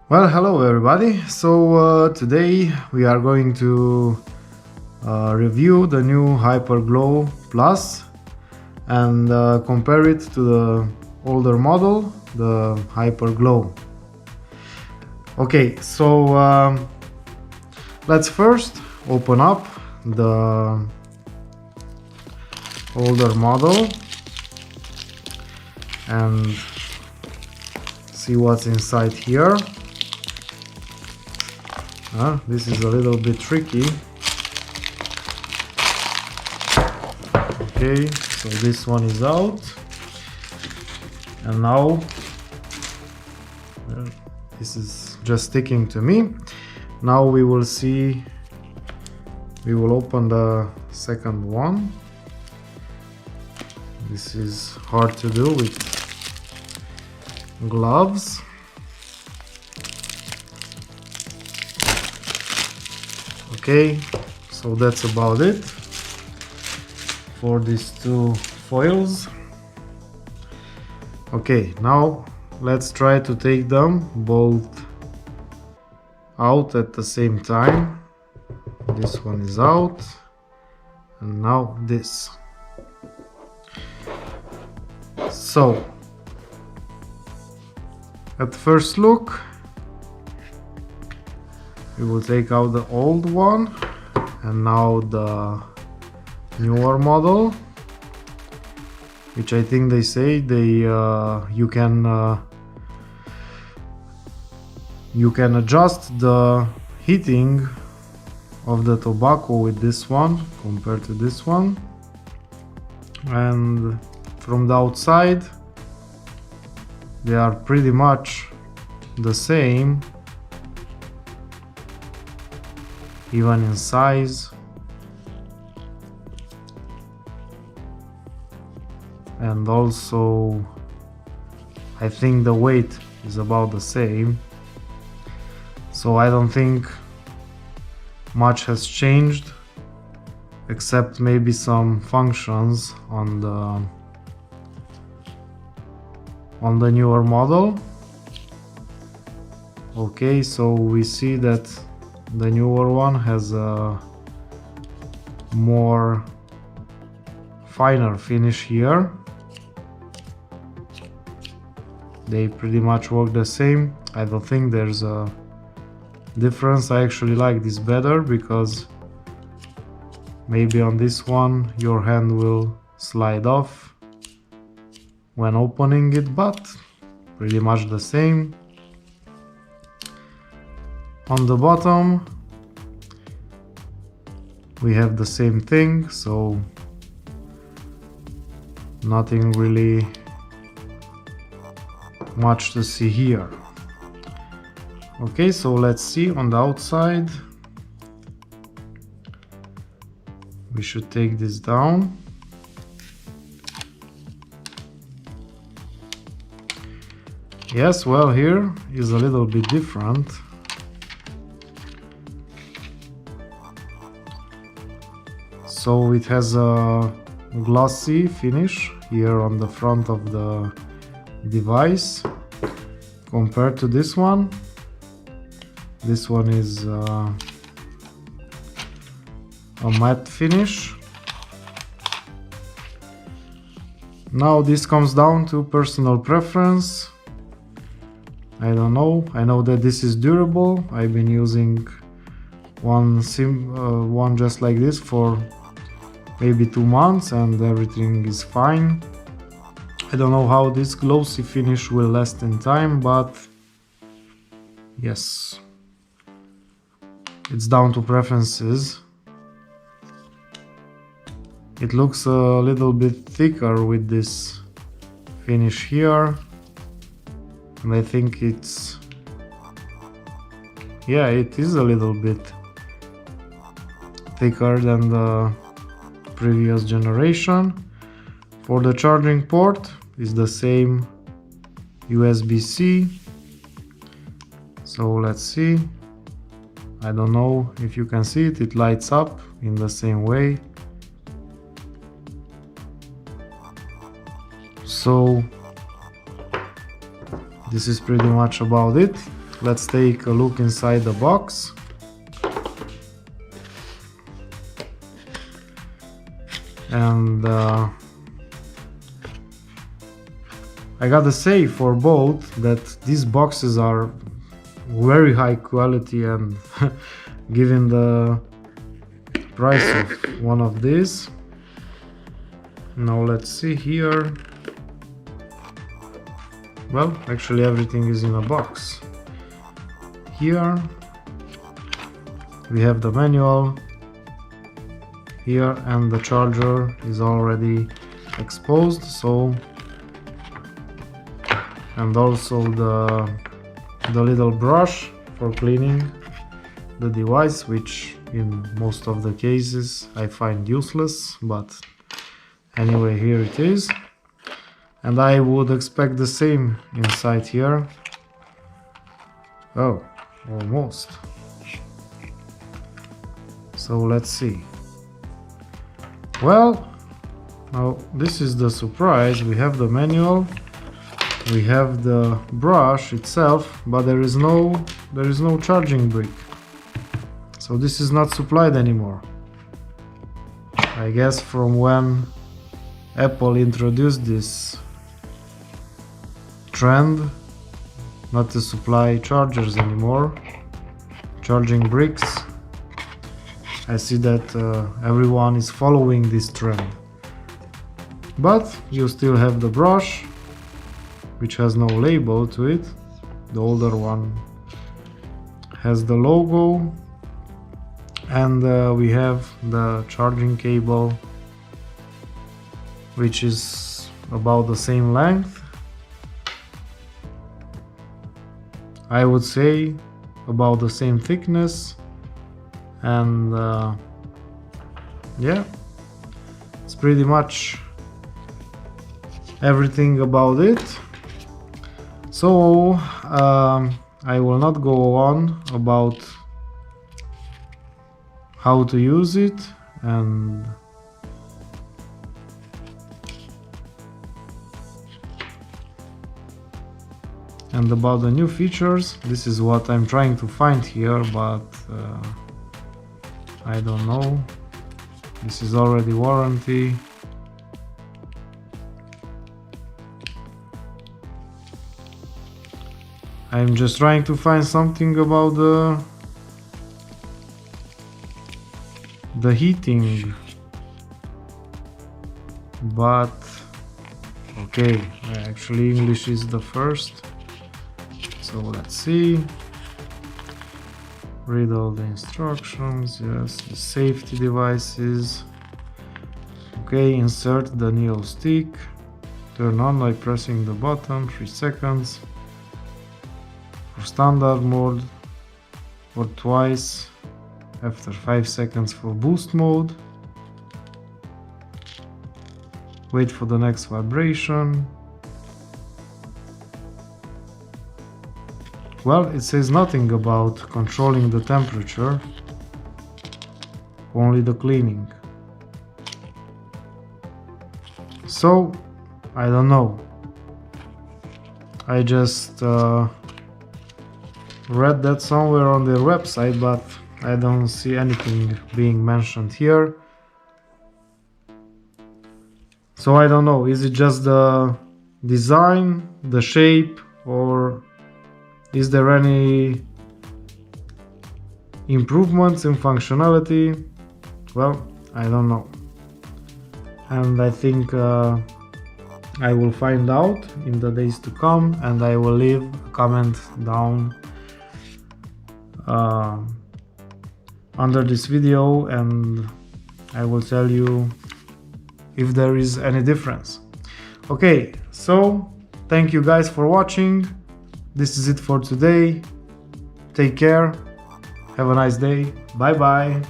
Well, hello everybody. Today we are going to review the new Hyper Glo Plus and compare it to the older model, the Hyper Glo. Okay, let's first open up the older model and see what's inside here. This is a little bit tricky. Okay, so this one is out, and now this is just sticking to me. Now we will open the second one. This is hard to do with gloves. Okay, so that's about it for these two foils. Okay, now let's try to take them both out at the same time. This one is out, and now this. So, at first look, we will take out the old one and now the newer model, which I think they say you can adjust the heating of the tobacco with this one compared to this one, and from the outside they are pretty much the same, even in size, and also I think the weight is about the same, so I don't think much has changed except maybe some functions on the newer model. Okay, so we see that the newer one has a more finer finish here. They pretty much work the same. I don't think there's a difference. I actually like this better because maybe on this one your hand will slide off when opening it, but pretty much the same. On the bottom we have the same thing, so nothing really much to see here. Okay, so let's see on the outside. We should take this down. Yes, well, here is a little bit different. So it has a glossy finish here on the front of the device compared to this one. This one is a matte finish. Now this comes down to personal preference. I don't know. I know that this is durable. I've been using one just like this for maybe 2 months and everything is fine. I don't know how this glossy finish will last in time, but yes, it's down to preferences. It looks a little bit thicker with this finish here, and I think it is a little bit thicker than the previous generation. For the charging port is the same USB-C. So let's see. I don't know if you can see it, it lights up in the same way. So this is pretty much about it. let's take a look inside the box. And I gotta say for both that these boxes are very high quality, and given the price of one of these. Now let's see here. Well, actually everything is in a box. Here we have the manual here, and the charger is already exposed, so, and also the little brush for cleaning the device, which in most of the cases I find useless, but anyway, here it is. And I would expect the same inside here. Oh, almost. So let's see. Well, now this is the surprise. We have the manual, we have the brush itself, but there is no charging brick. So this is not supplied anymore. I guess from when Apple introduced this trend not to supply chargers anymore, charging bricks, I see that everyone is following this trend. But you still have the brush, which has no label to it. The older one has the logo, and we have the charging cable, which is about the same length. I would say about the same thickness, and yeah, it's pretty much everything about it. So I will not go on about how to use it and about the new features. This is what I'm trying to find here, but I don't know. This is already warranty. I'm just trying to find something about the heating, but okay, actually English is the first, so let's see. Read all the instructions. Yes, the safety devices. Okay, insert the Neo stick, turn on by pressing the button, 3 seconds. For standard mode, or twice after 5 seconds for boost mode. Wait for the next vibration. Well, it says nothing about controlling the temperature, only the cleaning. So, I don't know. I just read that somewhere on their website, but I don't see anything being mentioned here. So I don't know, is it just the design, the shape, or is there any improvements in functionality? Well, I don't know. And I think I will find out in the days to come, and I will leave a comment down under this video, and I will tell you if there is any difference. Okay, so thank you guys for watching. This is it for today. Take care. Have a nice day. Bye bye.